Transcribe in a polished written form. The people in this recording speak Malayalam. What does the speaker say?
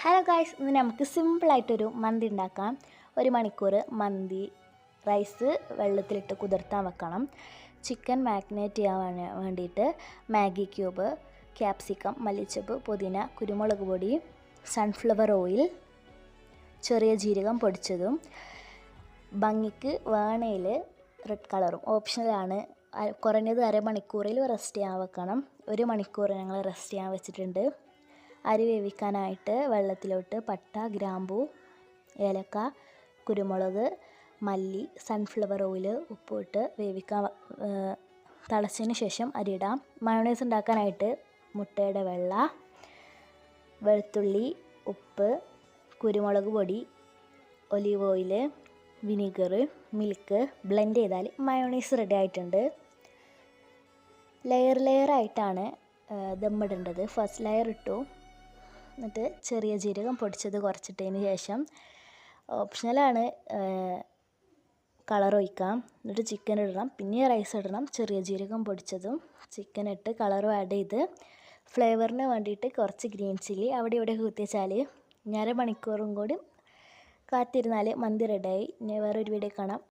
ഹലോ ഗായ്സ്, ഇന്ന് നമുക്ക് സിമ്പിളായിട്ടൊരു മന്തി ഉണ്ടാക്കാം. 1 മണിക്കൂർ മന്തി റൈസ് വെള്ളത്തിലിട്ട് കുതിർത്താൻ വെക്കണം. ചിക്കൻ മാഗ്നേറ്റ് ചെയ്യാൻ വേണ്ടിയിട്ട് മാഗി ക്യൂബ്, ക്യാപ്സിക്കം, മല്ലിച്ചപ്പ്, പുതിന, കുരുമുളക് പൊടി, സൺഫ്ലവർ ഓയിൽ, ചെറിയ ജീരകം പൊടിച്ചതും, ഭംഗിക്ക് വേണയിൽ റെഡ് കളറും ഓപ്ഷണലാണ്. കുറഞ്ഞത് അരമണിക്കൂറിൽ റെസ്റ്റ് ചെയ്യാൻ വെക്കണം. 1 മണിക്കൂർ ഞങ്ങൾ റെസ്റ്റ് ചെയ്യാൻ വെച്ചിട്ടുണ്ട്. അരി വേവിക്കാനായിട്ട് വെള്ളത്തിലോട്ട് പട്ട, ഗ്രാമ്പൂ, ഏലക്ക, കുരുമുളക്, മല്ലി, സൺഫ്ലവർ ഓയിൽ, ഉപ്പിട്ട് വേവിക്കാൻ തിളച്ചതിന് ശേഷം അരിയിടാം. മയോണൈസ് ഉണ്ടാക്കാനായിട്ട് മുട്ടയുടെ വെള്ള, വെളുത്തുള്ളി, ഉപ്പ്, കുരുമുളക് പൊടി, olive oil, vinegar, milk blend ചെയ്താൽ മയോണൈസ് റെഡി ആയിട്ടുണ്ട്. ലെയറായിട്ടാണ് ദമ്മിടേണ്ടത്. ഫസ്റ്റ് ലെയർ ഇട്ടു, എന്നിട്ട് ചെറിയ ജീരകം പൊടിച്ചത് കുറച്ചിട്ടതിന് ശേഷം ഓപ്ഷണലാണ് കളർ ഒഴിക്കാം. എന്നിട്ട് ചിക്കൻ ഇടണം, പിന്നെ റൈസ് ഇടണം. ചെറിയ ജീരകം പൊടിച്ചതും ചിക്കൻ ഇട്ട് കളറും ആഡ് ചെയ്ത് ഫ്ലേവറിന് വേണ്ടിയിട്ട് കുറച്ച് ഗ്രീൻ ചില്ലി അവിടെ ഇവിടെ കുത്തിച്ചാൽ 1/2 മണിക്കൂറും കൂടി കാത്തിരുന്നാൽ മന്തി റെഡിയായി. ഇനി വേറൊരു വീഡിയോ കാണാം.